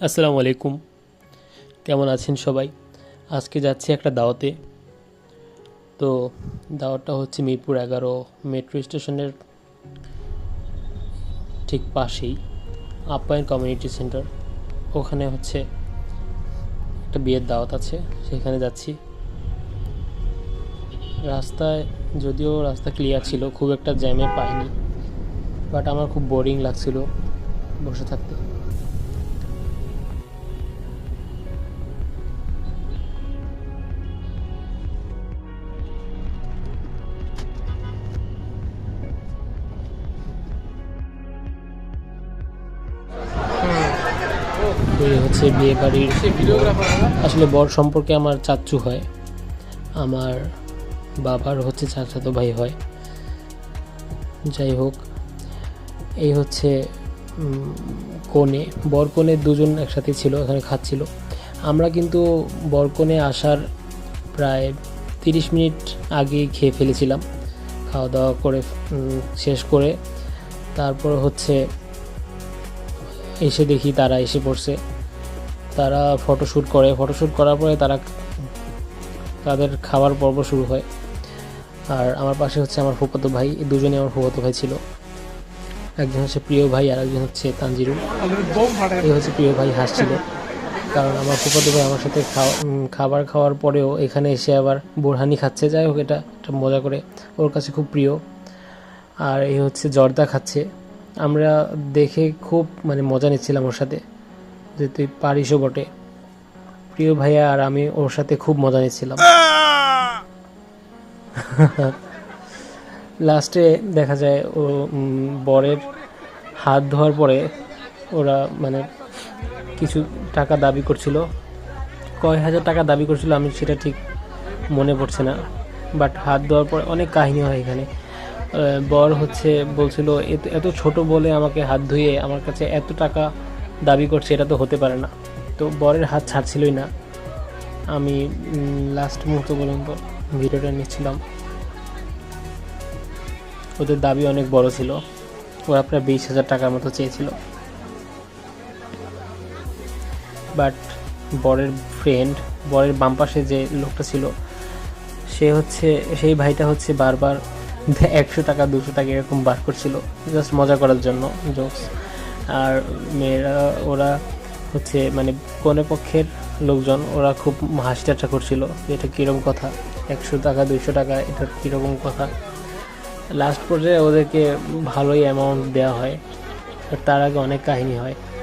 আসসালামু আলাইকুম, কেমন আছেন সবাই? আজকে যাচ্ছি একটা দাওয়াতে। তো দাওয়াতটা হচ্ছে মিরপুর 11 মেট্রো স্টেশনের ঠিক পাশেই আপ্যায়ন কমিউনিটি সেন্টার। ওখানে হচ্ছে একটা বিয়ের দাওয়াত আছে, সেখানে যাচ্ছি। রাস্তায় যদিও রাস্তা ক্লিয়ার ছিল, খুব একটা জ্যামে পাইনি, বাট আমার খুব বোরিং লাগছিল বসে থাকতে। এই হচ্ছে বিয়ে বাড়ির, আসলে বর সম্পর্কে আমার চাচ্চু হয়, আমার বাবার হচ্ছে চাচাতো ভাই হয়। যাই হোক, এই হচ্ছে কনে, বর কনে দুজন একসাথে ছিল, এখানে খাচ্ছিল। আমরা কিন্তু বর কনে আসার প্রায় 30 মিনিট আগেই খেয়ে ফেলেছিলাম। খাওয়া দাওয়া করে শেষ করে তারপর হচ্ছে এসে দেখি তারা এসে পড়ছে। তারা ফটোশ্যুট করে, ফটোশ্যুট করার পরে তাদের খাবার পর্ব শুরু হয়। আর আমার পাশে হচ্ছে আমার ফুফাতো ভাই, এই দুজনে আমার ফুফাতো ভাই ছিল। একজন হচ্ছে প্রিয় ভাই আর একজন হচ্ছে তানজিরুল। এই হচ্ছে প্রিয় ভাই, হাসছিল কারণ আমার ফুফাতো ভাই আমার সাথে খাবার খাওয়ার পরেও এখানে এসে আবার বোরহানি খাচ্ছে। যাই হোক, এটা একটা মজা করে, ওর কাছে খুব প্রিয়। আর এই হচ্ছে জর্দা খাচ্ছে। আমরা দেখে খুব মজা নিচ্ছিলাম ওর সাথে, যে তুই পারিসও বটে। প্রিয় ভাইয়া আর আমি ওর সাথে খুব মজা নিচ্ছিলাম। লাস্টে দেখা যায় ও বরের হাত ধোয়ার পরে ওরা কিছু টাকা দাবি করছিল, কয় হাজার টাকা দাবি করছিল আমি সেটা ঠিক মনে পড়ছে না। বাট হাত ধোয়ার পরে অনেক কাহিনী হয় এখানে। বর হচ্ছে বলছিল এত ছোট বলে আমাকে হাত ধুয়ে আমার কাছে এত টাকা দাবি করছে, এটা তো হতে পারে না। তো বরের হাত ছাড়ছিলই না। আমি লাস্ট মুহূর্ত পর্যন্ত ভিডিওটা নিচ্ছিলাম। ওদের দাবি অনেক বড় ছিল, ওরা প্রায় 20,000 টাকার মতো চেয়েছিল। বাট বরের ফ্রেন্ড, বরের বাম পাশে যে লোকটা ছিল, সেই ভাইটা হচ্ছে বারবার 100 টাকা 200 টাকা এরকম বার করছিল, জাস্ট মজা করার জন্য, জোকস। আর মেয়েরা ওরা হচ্ছে কোনে পক্ষের লোকজন, ওরা খুব হাসি ঠাট্টা করছিল যে এটা কীরকম কথা, 100 টাকা 200 টাকা, এটার কীরকম কথা। লাস্ট পর্যায়ে ওদেরকে ভালোই অ্যামাউন্ট দেওয়া হয়, তার আগে অনেক কাহিনী হয়।